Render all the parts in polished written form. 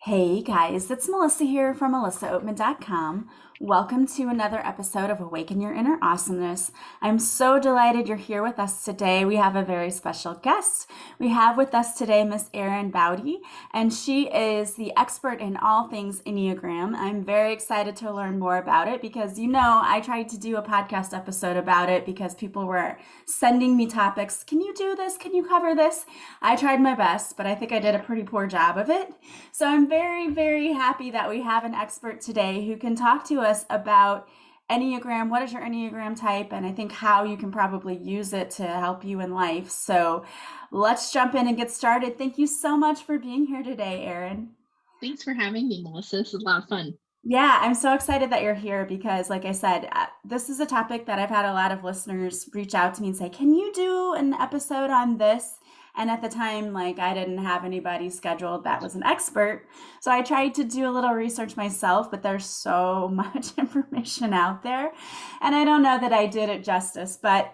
Hey guys, it's Melissa here from melissaoatman.com. Welcome to another episode of Awaken Your Inner Awesomeness. I'm so delighted you're here with us today. We have a very special guest. We have with us today Miss Erin Baute, and she is the expert in all things Enneagram. I'm very excited to learn more about it because I tried to do a podcast episode about it because people were sending me topics. Can you do this? Can you cover this? I tried my best, but I think I did a pretty poor job of it. So I'm very, very happy that we have an expert today who can talk to us about Enneagram. What is your Enneagram type? And I think how you can probably use it to help you in life. So let's jump in and get started. Thank you so much for being here today, Erin. Thanks for having me, Melissa. This is a lot of fun. Yeah, I'm so excited that you're here because, like I said, this is a topic that I've had a lot of listeners reach out to me and say, can you do an episode on this? And at the time, like, I didn't have anybody scheduled that was an expert. So I tried to do a little research myself, but there's so much information out there. And I don't know that I did it justice, but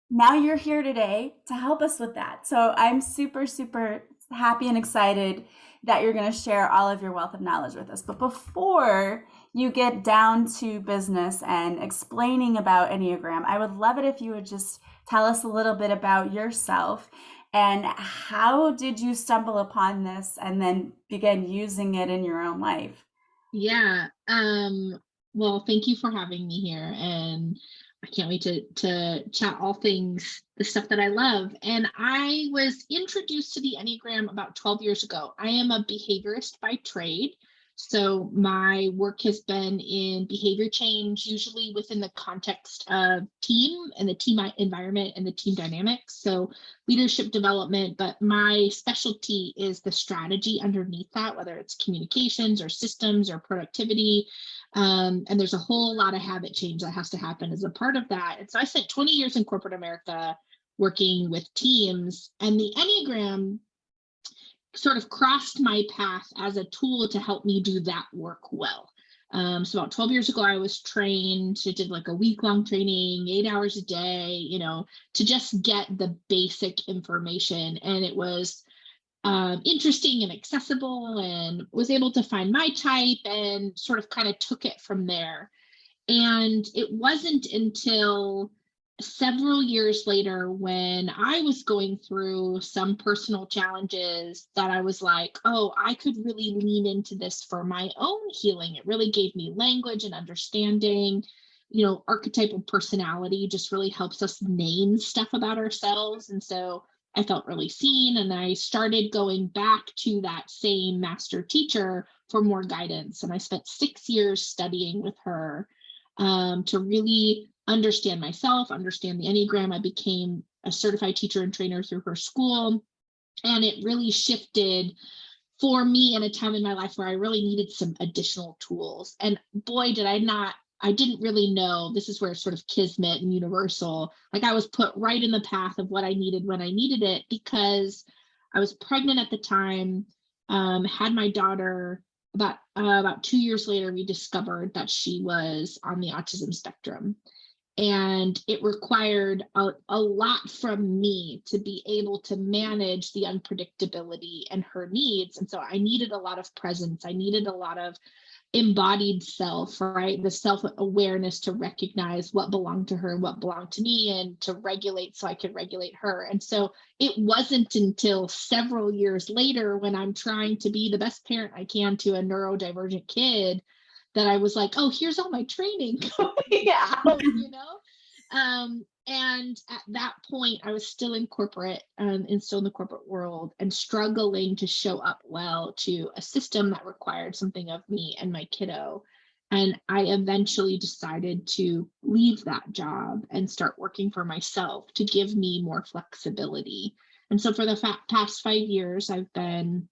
now you're here today to help us with that. So I'm super, super happy and excited that you're going to share all of your wealth of knowledge with us. But before you get down to business and explaining about Enneagram, I would love it if you would just tell us a little bit about yourself and how did you stumble upon this and then begin using it in your own life? Yeah. Well, thank you for having me here. And I can't wait to chat all things, the stuff that I love. And I was introduced to the Enneagram about 12 years ago. I am a behaviorist by trade. So my work has been in behavior change, usually within the context of team and the team environment and the team dynamics. So leadership development, but my specialty is the strategy underneath that, whether it's communications or systems or productivity. And there's a whole lot of habit change that has to happen as a part of that. And so I spent 20 years in corporate America working with teams, and the Enneagram sort of crossed my path as a tool to help me do that work well. So about 12 years ago, I was trained. I did like a week-long training, 8 hours a day, to just get the basic information. And it was interesting and accessible, and was able to find my type and sort of kind of took it from there. And it wasn't until several years later, when I was going through some personal challenges, that I was like, oh, I could really lean into this for my own healing. It really gave me language and understanding. Archetypal personality just really helps us name stuff about ourselves. And so I felt really seen, and I started going back to that same master teacher for more guidance. And I spent 6 years studying with her, to really understand myself, understand the Enneagram. I became a certified teacher and trainer through her school. And it really shifted for me in a time in my life where I really needed some additional tools. And boy, I didn't really know. This is where it's sort of kismet and universal. Like, I was put right in the path of what I needed when I needed it, because I was pregnant at the time, had my daughter. About 2 years later, we discovered that she was on the autism spectrum. And it required a lot from me to be able to manage the unpredictability and her needs. And so I needed a lot of presence. I needed a lot of embodied self, right? The self-awareness to recognize what belonged to her and what belonged to me, and to regulate so I could regulate her. And so it wasn't until several years later, when I'm trying to be the best parent I can to a neurodivergent kid, that I was like, oh, here's all my training coming out. And at that point, I was still in corporate, and still in the corporate world, and struggling to show up well to a system that required something of me and my kiddo. And I eventually decided to leave that job and start working for myself to give me more flexibility. And so for the past 5 years, I've been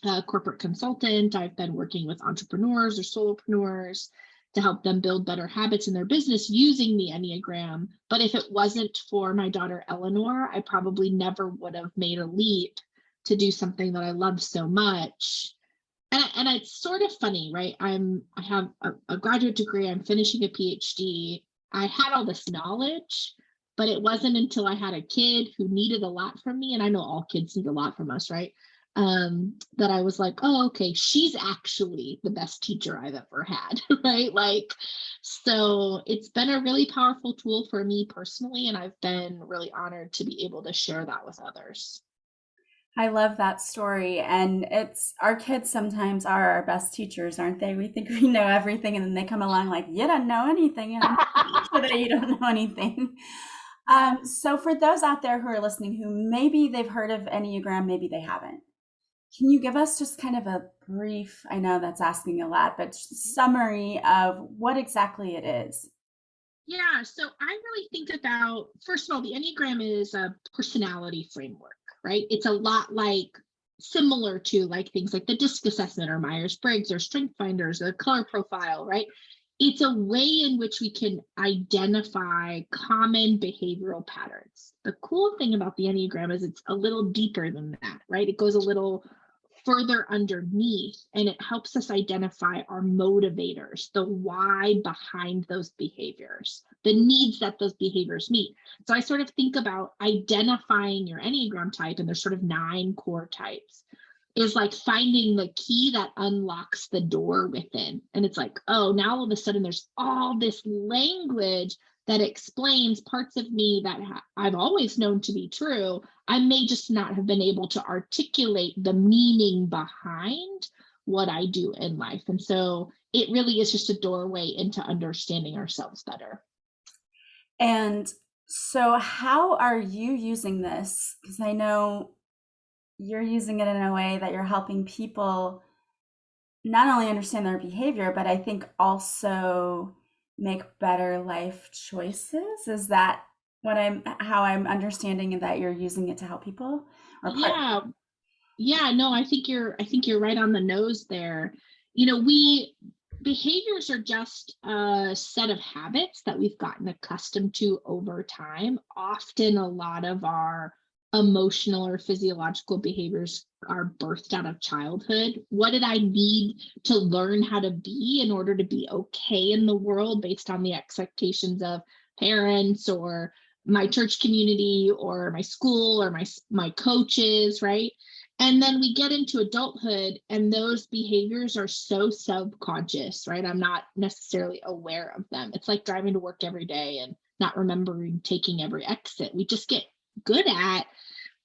a corporate consultant. I've been working with entrepreneurs or solopreneurs to help them build better habits in their business using the Enneagram. But if it wasn't for my daughter Eleanor, I probably never would have made a leap to do something that I love so much. And it's sort of funny, right? I have a graduate degree. I'm finishing a PhD. I had all this knowledge, but it wasn't until I had a kid who needed a lot from me. And I know all kids need a lot from us, right? that I was like, oh, okay, she's actually the best teacher I've ever had, right? Like, so it's been a really powerful tool for me personally, and I've been really honored to be able to share that with others. I love that story. And it's our kids sometimes are our best teachers, aren't they? We think we know everything, and then they come along like, you don't know anything. And I'm sure that you don't know anything. So, for those out there who are listening who maybe they've heard of Enneagram, maybe they haven't, can you give us just kind of a brief, I know that's asking a lot, but just summary of what exactly it is? Yeah, so I really think about, first of all, the Enneagram is a personality framework, right? It's a lot like, similar to like things like the DISC assessment or Myers-Briggs or Strength Finders or color profile, right? It's a way in which we can identify common behavioral patterns. The cool thing about the Enneagram is it's a little deeper than that, right? It goes a little further underneath, and it helps us identify our motivators, the why behind those behaviors, the needs that those behaviors meet. So I sort of think about identifying your Enneagram type, and there's sort of 9 core types, is like finding the key that unlocks the door within. And it's like, oh, now all of a sudden there's all this language that explains parts of me that I've always known to be true. I may just not have been able to articulate the meaning behind what I do in life. And so it really is just a doorway into understanding ourselves better. And so, how are you using this? Because I know you're using it in a way that you're helping people not only understand their behavior, but I think also make better life choices. Is that how I'm understanding that you're using it to help people or part? Yeah, yeah, no, I think you're right on the nose there. We behaviors are just a set of habits that we've gotten accustomed to over time. Often a lot of our emotional or physiological behaviors are birthed out of childhood. What did I need to learn how to be in order to be okay in the world based on the expectations of parents or my church community or my school or my coaches, right? And then we get into adulthood, and those behaviors are so subconscious, right? I'm not necessarily aware of them. It's like driving to work every day and not remembering taking every exit. We just get good at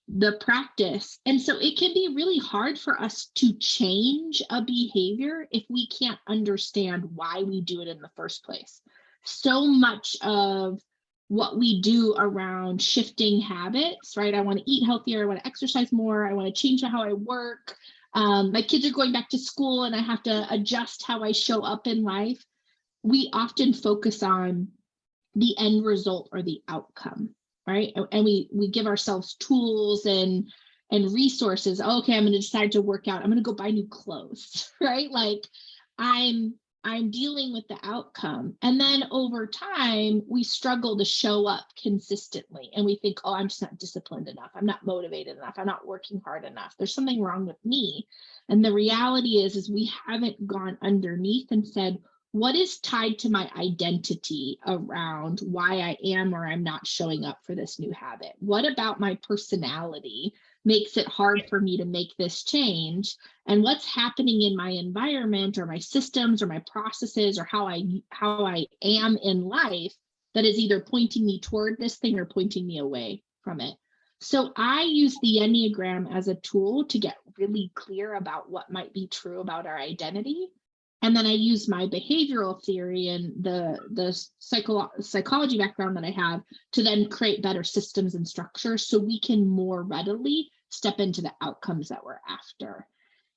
the practice. And so it can be really hard for us to change a behavior if we can't understand why we do it in the first place. So much of what we do around shifting habits, right? I want to eat healthier, I want to exercise more, I want to change how I work. My kids are going back to school and I have to adjust how I show up in life. We often focus on the end result or the outcome, right? And we give ourselves tools and resources. Okay, I'm going to decide to work out, I'm going to go buy new clothes, right? Like, i'm I'm dealing with the outcome, and then over time we struggle to show up consistently, and we think, oh, I'm just not disciplined enough, I'm not motivated enough, I'm not working hard enough, there's something wrong with me. And the reality is we haven't gone underneath and said, what is tied to my identity around why I am or I'm not showing up for this new habit? What about my personality makes it hard for me to make this change? And what's happening in my environment or my systems or my processes or how I am in life that is either pointing me toward this thing or pointing me away from it? So I use the Enneagram as a tool to get really clear about what might be true about our identity, and then I use my behavioral theory and the psychology background that I have to then create better systems and structures so we can more readily step into the outcomes that we're after.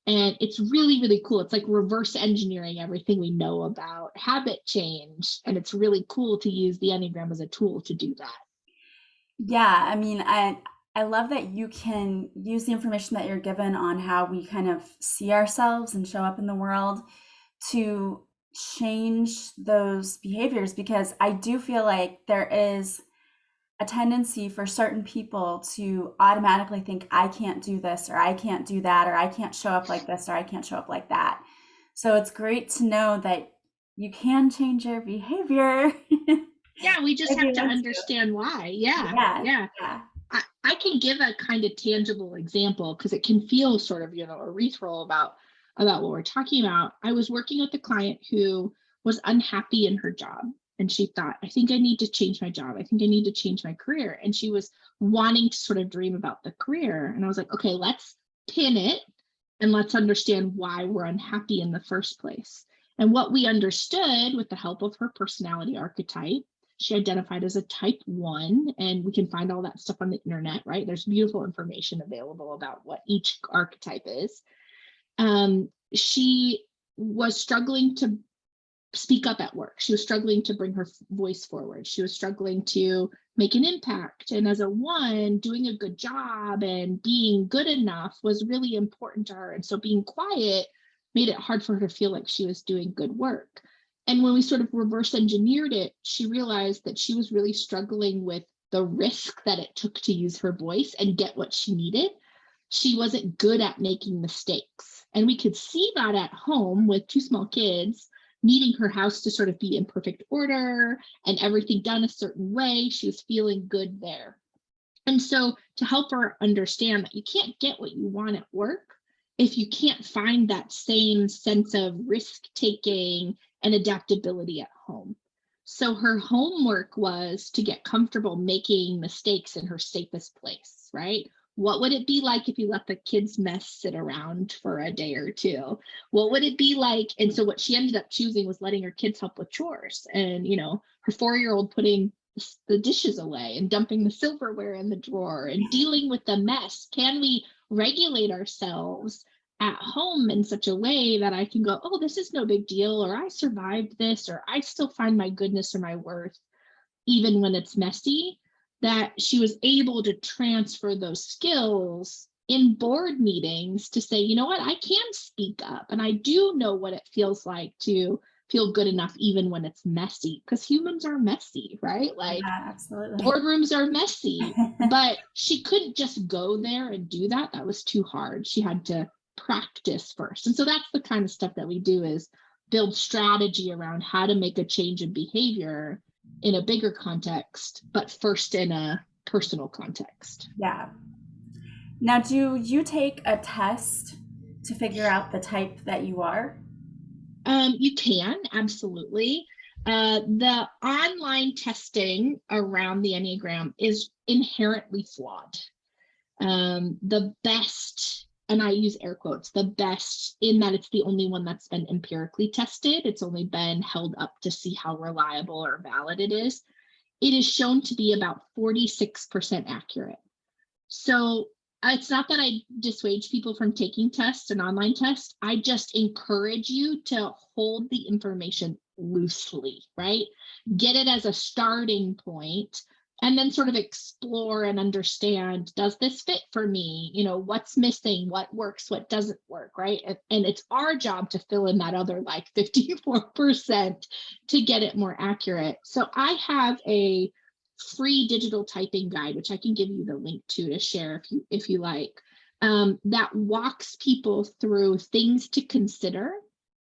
And it's really, really cool. It's like reverse engineering everything we know about habit change. And it's really cool to use the Enneagram as a tool to do that. Yeah, I mean, I love that you can use the information that you're given on how we kind of see ourselves and show up in the world to change those behaviors, because I do feel like there is a tendency for certain people to automatically think, I can't do this, or I can't do that, or I can't show up like this, or I can't show up like that. So it's great to know that you can change your behavior Yeah, we just if have you to want to. understand why. Yeah, Yeah, yeah. yeah. I can give a kind of tangible example because it can feel sort of, urethral about what we're talking about. I was working with a client who was unhappy in her job. And she thought, I think I need to change my job. I think I need to change my career. And she was wanting to sort of dream about the career. And I was like, okay, let's pin it and let's understand why we're unhappy in the first place. And what we understood with the help of her personality archetype, she identified as a type 1, and we can find all that stuff on the internet, right? There's beautiful information available about what each archetype is. She was struggling to speak up at work. She was struggling to bring her voice forward. She was struggling to make an impact. And as a 1, doing a good job and being good enough was really important to her. And so being quiet made it hard for her to feel like she was doing good work. And when we sort of reverse engineered it, she realized that she was really struggling with the risk that it took to use her voice and get what she needed. She wasn't good at making mistakes. And we could see that at home with 2 small kids, needing her house to sort of be in perfect order and everything done a certain way. She was feeling good there. And so to help her understand that you can't get what you want at work if you can't find that same sense of risk taking and adaptability at home. So her homework was to get comfortable making mistakes in her safest place, right? What would it be like if you let the kids' mess sit around for a day or two? What would it be like? And so what she ended up choosing was letting her kids help with chores, and her 4-year-old putting the dishes away and dumping the silverware in the drawer and dealing with the mess. Can we regulate ourselves at home in such a way that I can go, oh, this is no big deal, or I survived this, or I still find my goodness or my worth even when it's messy? That she was able to transfer those skills in board meetings to say, you know what, I can speak up and I do know what it feels like to feel good enough even when it's messy, because humans are messy, right? Like Yeah, absolutely. boardrooms are messy, but she couldn't just go there and do that. That was too hard. She had to practice first. And so that's the kind of stuff that we do, is build strategy around how to make a change in behavior in a bigger context, but first in a personal context. Yeah. Now, do you take a test to figure out the type that you are? You can, absolutely. The online testing around the Enneagram is inherently flawed. The best, and I use air quotes, the best, in that it's the only one that's been empirically tested. It's only been held up to see how reliable or valid it is. It is shown to be about 46% accurate. So it's not that I dissuade people from taking tests and online tests. I just encourage you to hold the information loosely, right? Get it as a starting point, and then sort of explore and understand, does this fit for me? What's missing, what works, what doesn't work, right? And it's our job to fill in that other like 54% to get it more accurate. So I have a free digital typing guide, which I can give you the link to share if you like, that walks people through things to consider.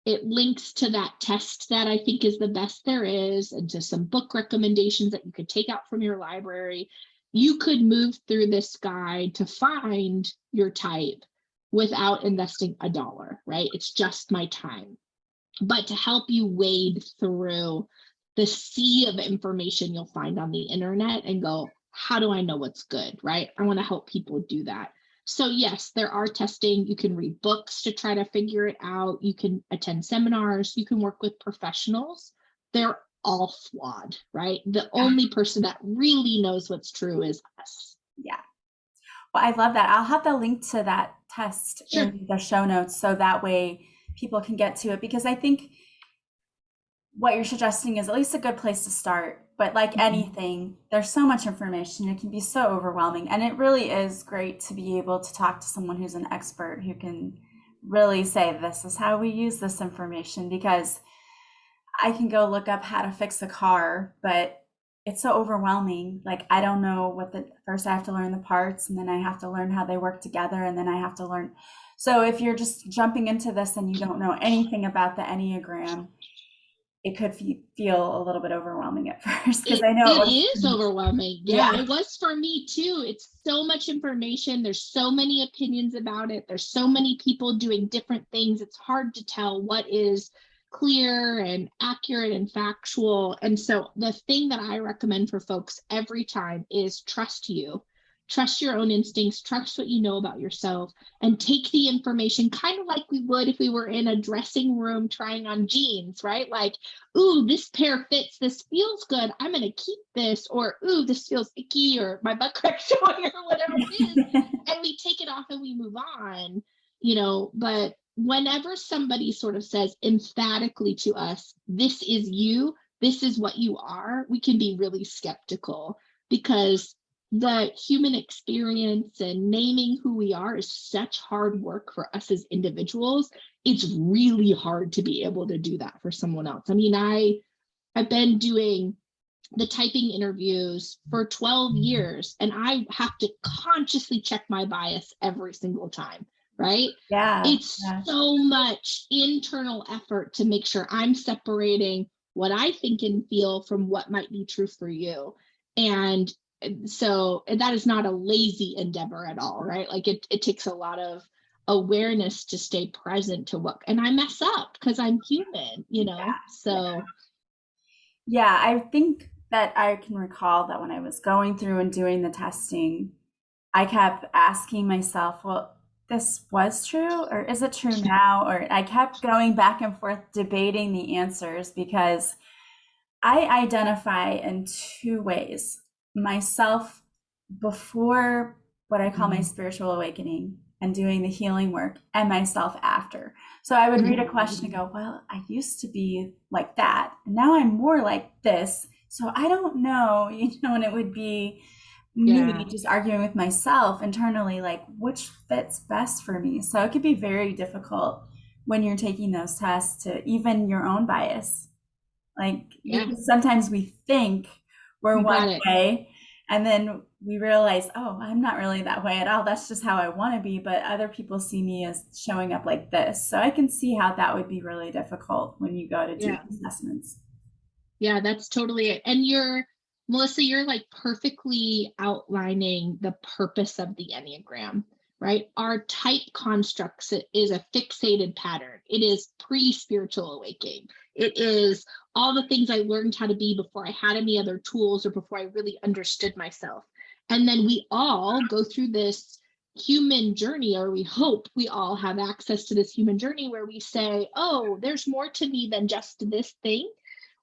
It links to that test that I think is the best there is, and to some book recommendations that you could take out from your library. You could move through this guide to find your type without investing $1, right? It's just my time. But to help you wade through the sea of information you'll find on the internet and go, how do I know what's good, right? I want to help people do that. So yes, there are testing. You can read books to try to figure it out. You can attend seminars. You can work with professionals. They're all flawed, right? The only person that really knows what's true is us. Yeah. Well, I love that. I'll have the link to that test Sure. in the show notes so that way people can get to it, because I think what you're suggesting is at least a good place to start. But like anything, there's so much information, it can be so overwhelming. And it really is great to be able to talk to someone who's an expert who can really say, this is how we use this information, because I can go look up how to fix a car, but it's so overwhelming. Like, I don't know first I have to learn the parts, and then I have to learn how they work together, and then I have to learn. So if you're just jumping into this and you don't know anything about the Enneagram, it could feel a little bit overwhelming at first because It I know it it was. is overwhelming. Yeah, Yeah. it was for me too. It's so much information. There's so many opinions about it. There's so many people doing different things. It's hard to tell what is clear and accurate and factual. And so the thing that I recommend for folks every time is trust you. Trust your own instincts, trust what you know about yourself, and take the information kind of like we would if we were in a dressing room trying on jeans, right? Like, ooh, this pair fits, this feels good, I'm going to keep this, or ooh, this feels icky, or my butt crack's showing, or whatever it is. And we take it off and we move on, but whenever somebody sort of says emphatically to us, this is you, this is what you are, we can be really skeptical because the human experience and naming who we are is such hard work for us as individuals. It's really hard to be able to do that for someone else. I mean, I've been doing the typing interviews for 12 years, and I have to consciously check my bias every single time, right? Yeah. It's Yeah. so much internal effort to make sure I'm separating what I think and feel from what might be true for you. And so that is not a lazy endeavor at all, right? Like it takes a lot of awareness to stay present to what, and I mess up because I'm human, Yeah. so Yeah, I think that I can recall that when I was going through and doing the testing, I kept asking myself, well, this was true, or is it true now? Or I kept going back and forth debating the answers because I identify in two ways: myself before what I call my spiritual awakening and doing the healing work, and myself after. So I would read a question and go, well, I used to be like that, and now I'm more like this. So I don't know, and it would be me yeah. just arguing with myself internally, like which fits best for me. So it could be very difficult when you're taking those tests to even your own bias, like Yeah, because sometimes we think we're you one got it. way and then we realize, oh, I'm not really that way at all. That's just how I want to be. But other people see me as showing up like this. So I can see how that would be really difficult when you go to do Yeah. assessments. Yeah, that's totally it. And Melissa, you're like perfectly outlining the purpose of the Enneagram, right? Our type constructs is a fixated pattern. It is pre-spiritual awakening. It is all the things I learned how to be before I had any other tools or before I really understood myself. And then we all go through this human journey, or we hope we all have access to this human journey where we say, oh, there's more to me than just this thing.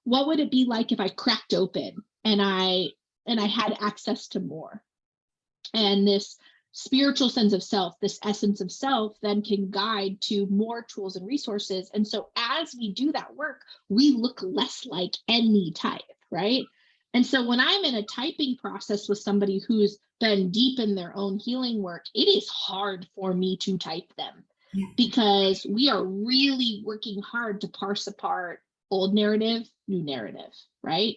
What would it be like if I cracked open and I had access to more? And this spiritual sense of self, this essence of self, then can guide to more tools and resources. And so as we do that work, we look less like any type, right? And so when I'm in a typing process with somebody who's been deep in their own healing work, it is hard for me to type them Yeah. because we are really working hard to parse apart old narrative, new narrative, right?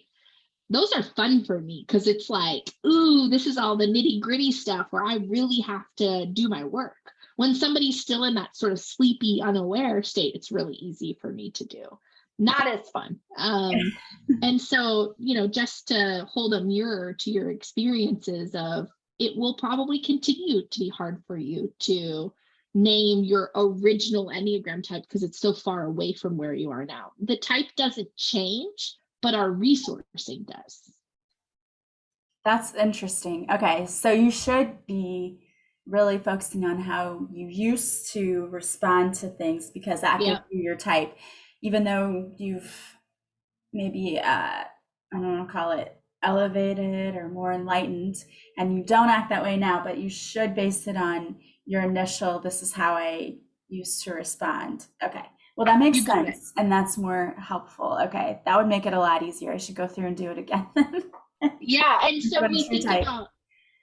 Those are fun for me because it's like, ooh, this is all the nitty gritty stuff where I really have to do my work. When somebody's still in that sort of sleepy, unaware state, it's really easy for me to do. Not as fun. And so, just to hold a mirror to your experiences of, it will probably continue to be hard for you to name your original Enneagram type because it's so far away from where you are now. The type doesn't change, but our resourcing does. That's interesting. Okay, so you should be really focusing on how you used to respond to things because that gives Yeah, you your type, even though you've maybe I don't know, call it elevated or more enlightened, and you don't act that way now, but you should base it on your initial, this is how I used to respond. Okay. Well, that makes you got it. sense, and that's more helpful. Okay, that would make it a lot easier. I should go through and do it again. Yeah. And so What a we true think type. about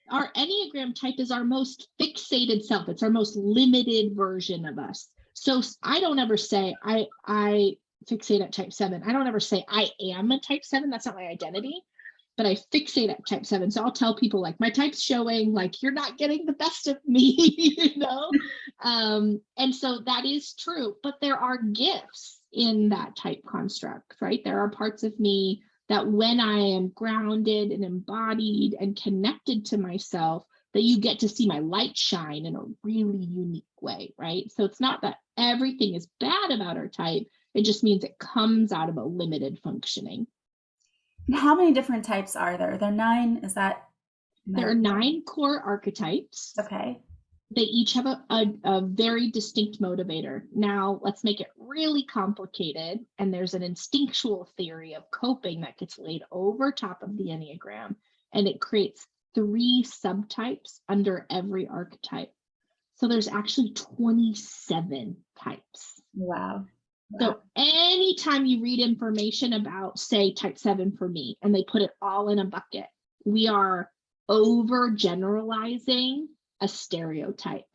our Enneagram type is our most fixated self. It's our most limited version of us. So I don't ever say I fixate at type 7. I don't ever say I am a type 7. That's not my identity. But I fixate at type 7. So I'll tell people like my type's showing, like you're not getting the best of me, And so that is true. But there are gifts in that type construct, right? There are parts of me that when I am grounded and embodied and connected to myself, that you get to see my light shine in a really unique way, right? So it's not that everything is bad about our type. It just means it comes out of a limited functioning. How many different types are there? There are 9. Is that There are 9 core archetypes. okay? They each have a very distinct motivator. Now, let's make it really complicated. And there's an instinctual theory of coping that gets laid over top of the Enneagram, and it creates 3 subtypes under every archetype. So there's actually 27 types. Wow. So anytime you read information about, say, type 7 for me, and they put it all in a bucket, we are overgeneralizing a stereotype.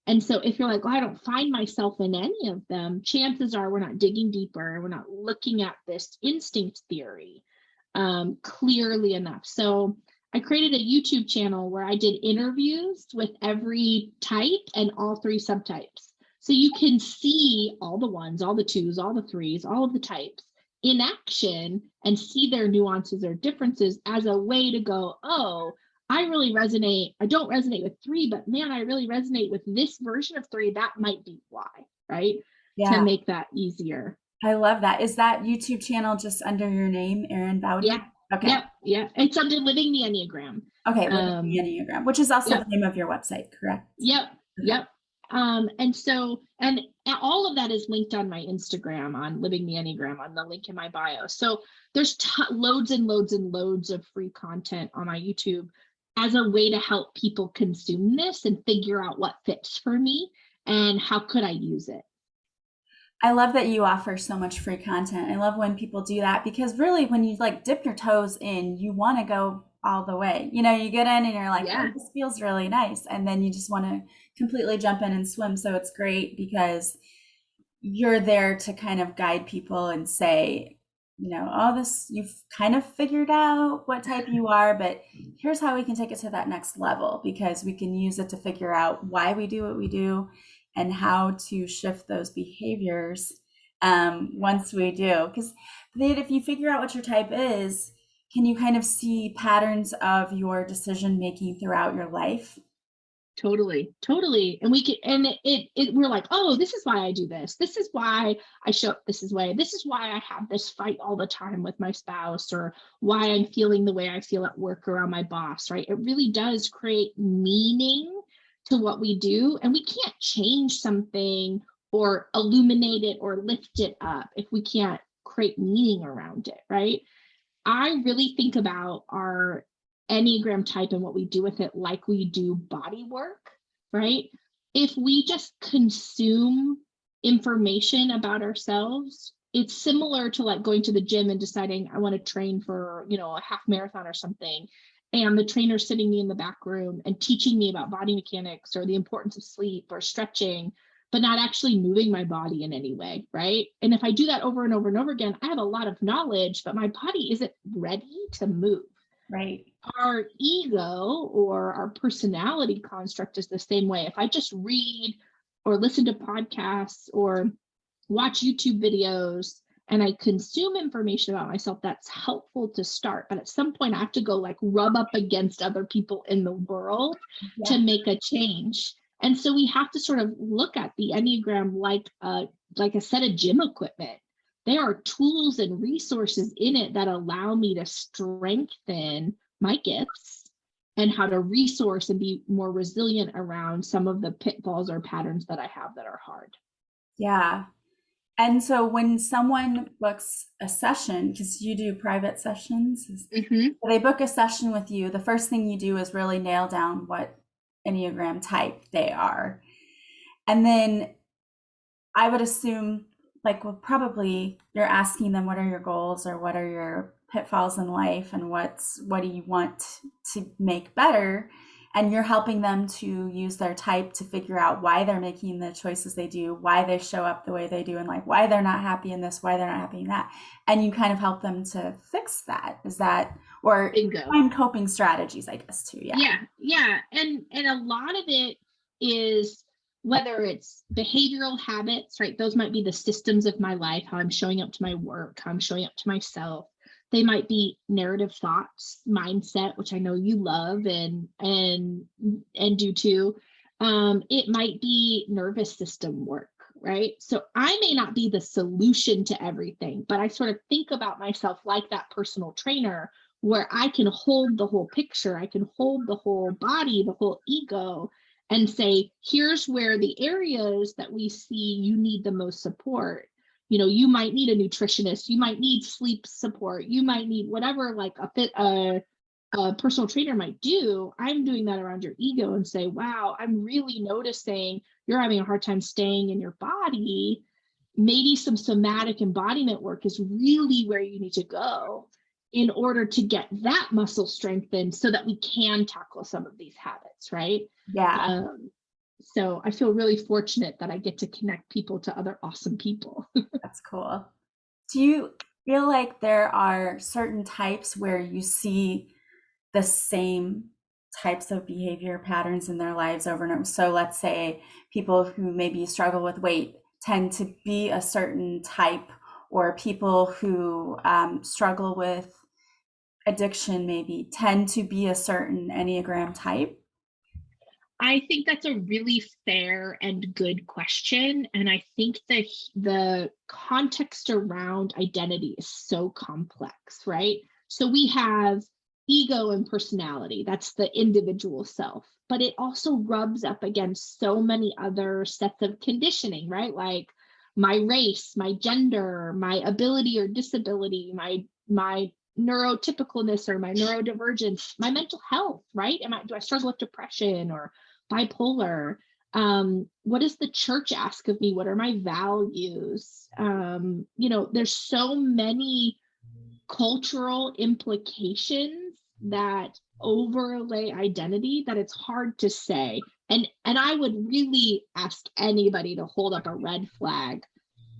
And so if you're like, well, I don't find myself in any of them, chances are we're not digging deeper. We're not looking at this instinct theory clearly enough. So I created a YouTube channel where I did interviews with every type and all 3 subtypes. So you can see all the 1s, all the 2s, all the 3s, all of the types in action and see their nuances or differences as a way to go, oh, I really resonate. I don't resonate with 3, but man, I really resonate with this version of 3. That might be why, right? Yeah. To make that easier. I love that. Is that YouTube channel just under your name, Erin Baute? Yeah. Okay. Yep. Yeah. It's under Living the Enneagram. Okay. Living the Enneagram, which is also Yep. the name of your website, correct? Yep. Okay. Yep. And all of that is linked on my Instagram, on Living the Enneagram, on the link in my bio. So there's loads and loads and loads of free content on my YouTube as a way to help people consume this and figure out what fits for me and how could I use it. I love that you offer so much free content. I love when people do that, because really when you like dip your toes in, you want to go all the way. You know, you get in and you're like, oh, this feels really nice. And then you just want to completely jump in and swim. So it's great because you're there to kind of guide people and say, you know, oh, this, you've kind of figured out what type you are, but here's how we can take it to that next level, because we can use it to figure out why we do what we do and how to shift those behaviors once we do. Because if you figure out what your type is, can you kind of see patterns of your decision making throughout your life? Totally. And we can, and we're like, oh, this is why I do this. This is why I show up this way. This is why I have this fight all the time with my spouse, or why I'm feeling the way I feel at work around my boss, right? It really does create meaning to what we do. And we can't change something or illuminate it or lift it up if we can't create meaning around it, right? I really think about our Enneagram type and what we do with it like we do body work, right? If we just consume information about ourselves, it's similar to like going to the gym and deciding I want to train for, a half marathon or something. And the trainer sitting me in the back room and teaching me about body mechanics or the importance of sleep or stretching, but not actually moving my body in any way, right? And if I do that over and over and over again, I have a lot of knowledge, but my body isn't ready to move. Right. Our ego or our personality construct is the same way. If I just read or listen to podcasts or watch YouTube videos and I consume information about myself, that's helpful to start. But at some point, I have to go like rub up against other people in the world to make a change. And so we have to sort of look at the Enneagram like a set of gym equipment. There are tools and resources in it that allow me to strengthen my gifts and how to resource and be more resilient around some of the pitfalls or patterns that I have that are hard. Yeah. And so when someone books a session, because you do private sessions, they book a session with you, the first thing you do is really nail down what Enneagram type they are. And then I would assume, probably you're asking them, what are your goals or what are your pitfalls in life and what do you want to make better? And you're helping them to use their type to figure out why they're making the choices they do, why they show up the way they do, and why they're not happy in this, why they're not happy in that. And you kind of help them to fix that. Is that, or find coping strategies, I guess, too. Yeah. And a lot of it is whether it's behavioral habits, right? Those might be the systems of my life, how I'm showing up to my work, how I'm showing up to myself. They might be narrative thoughts, mindset, which I know you love and do too. It might be nervous system work, right? So I may not be the solution to everything, but I sort of think about myself like that personal trainer where I can hold the whole picture, I can hold the whole body, the whole ego, and say, here's where the areas that we see you need the most support. You might need a nutritionist, you might need sleep support, you might need whatever, like a personal trainer might do. I'm doing that around your ego and say, wow, I'm really noticing you're having a hard time staying in your body. Maybe some somatic embodiment work is really where you need to go in order to get that muscle strengthened so that we can tackle some of these habits, right? Yeah, So I feel really fortunate that I get to connect people to other awesome people. that's cool. Do you feel like there are certain types where you see the same types of behavior patterns in their lives over and over? So let's say people who maybe struggle with weight tend to be a certain type, or people who struggle with addiction maybe tend to be a certain Enneagram type. I think that's a really fair and good question. And I think that the context around identity is so complex, right? So we have ego and personality, that's the individual self, but it also rubs up against so many other sets of conditioning, right? Like my race, my gender, my ability or disability, my neurotypicalness or my neurodivergence, my mental health, right? Do I struggle with depression or bipolar? What does the church ask of me? What are my values? There's so many cultural implications that overlay identity that it's hard to say. And I would really ask anybody to hold up a red flag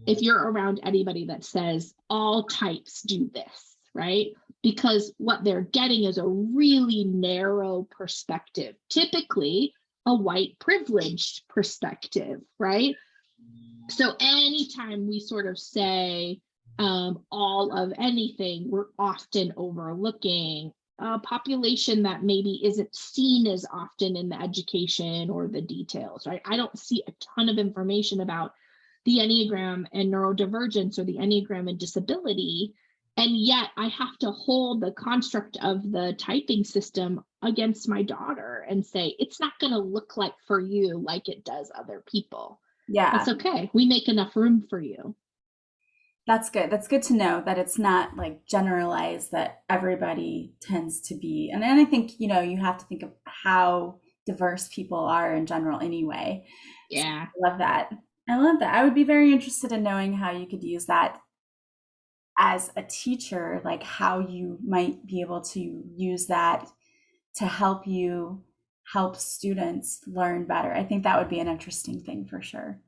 if you're around anybody that says all types do this, right? Because what they're getting is a really narrow perspective, typically a white privileged perspective, right? So anytime we sort of say all of anything, we're often overlooking a population that maybe isn't seen as often in the education or the details, right? I don't see a ton of information about the Enneagram and neurodivergence or the Enneagram and disability. And yet I have to hold the construct of the typing system against my daughter and say, it's not going to look like for you like it does other people. That's Yeah, okay. We make enough room for you. that's good. That's good to know that it's not like generalized that everybody tends to be. And then I think, you have to think of how diverse people are in general anyway. So Yeah. I love that. I love that. I would be very interested in knowing how you could use that as a teacher, like how you might be able to use that to help you help students learn better. I think that would be an interesting thing for sure.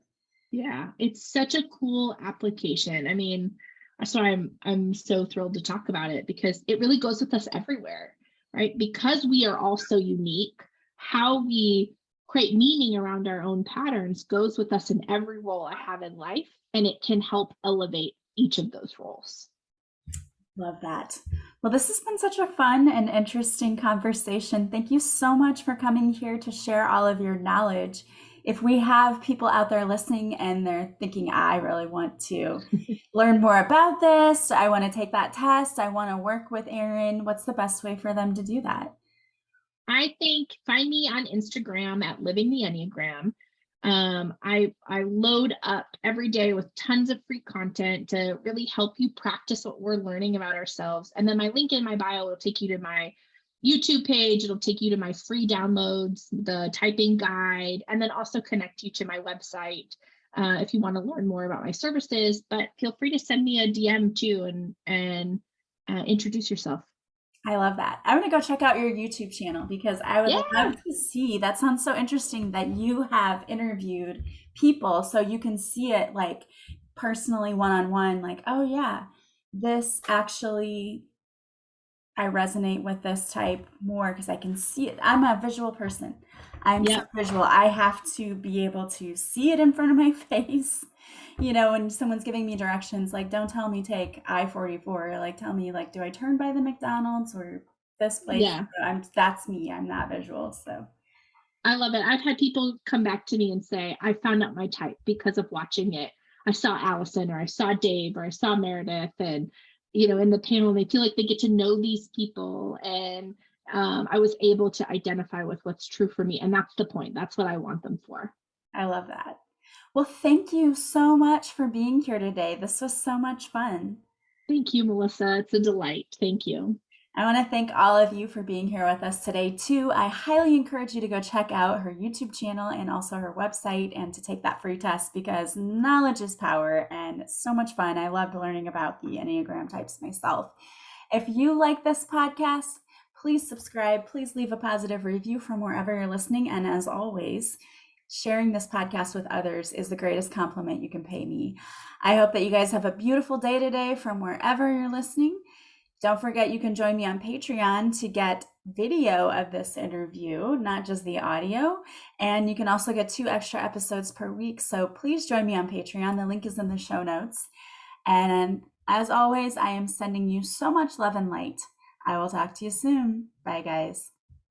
Yeah, it's such a cool application. I mean, that's why I'm so thrilled to talk about it because it really goes with us everywhere, right? Because we are all so unique, how we create meaning around our own patterns goes with us in every role I have in life, and it can help elevate each of those roles. Love that. Well, this has been such a fun and interesting conversation. Thank you so much for coming here to share all of your knowledge. If we have people out there listening and they're thinking, I really want to learn more about this, I want to take that test, I want to work with Erin, what's the best way for them to do that? I think find me on Instagram at Living the Enneagram. I load up every day with tons of free content to really help you practice what we're learning about ourselves. And then my link in my bio will take you to my YouTube page. It'll take you to my free downloads, the typing guide, and then also connect you to my website if you want to learn more about my services. But feel free to send me a DM too and introduce yourself. I love that. I'm going to go check out your YouTube channel because I would Yeah. love to see. That sounds so interesting that you have interviewed people so you can see it like personally one on one, like, oh, yeah, this actually, I resonate with this type more because I can see it. I'm a visual person. I'm so Yep. visual. I have to be able to see it in front of my face. When someone's giving me directions, like, don't tell me take I-44. Like, tell me, like, do I turn by the McDonald's or this place? Yeah. That's me. I'm not visual. So I love it. I've had people come back to me and say, I found out my type because of watching it. I saw Allison or I saw Dave or I saw Meredith and in the panel they feel like they get to know these people and I was able to identify with what's true for me. And that's the point. That's what I want them for. I love that. Well, thank you so much for being here today. This was so much fun. Thank you, Melissa. It's a delight. Thank you. I want to thank all of you for being here with us today, too. I highly encourage you to go check out her YouTube channel and also her website and to take that free test because knowledge is power and it's so much fun. I loved learning about the Enneagram types myself. If you like this podcast, please subscribe. Please leave a positive review from wherever you're listening. And as always, sharing this podcast with others is the greatest compliment you can pay me. I hope that you guys have a beautiful day today from wherever you're listening. Don't forget you can join me on Patreon to get video of this interview, not just the audio. And you can also get 2 extra episodes per week. So please join me on Patreon. The link is in the show notes. And as always, I am sending you so much love and light. I will talk to you soon. Bye, guys.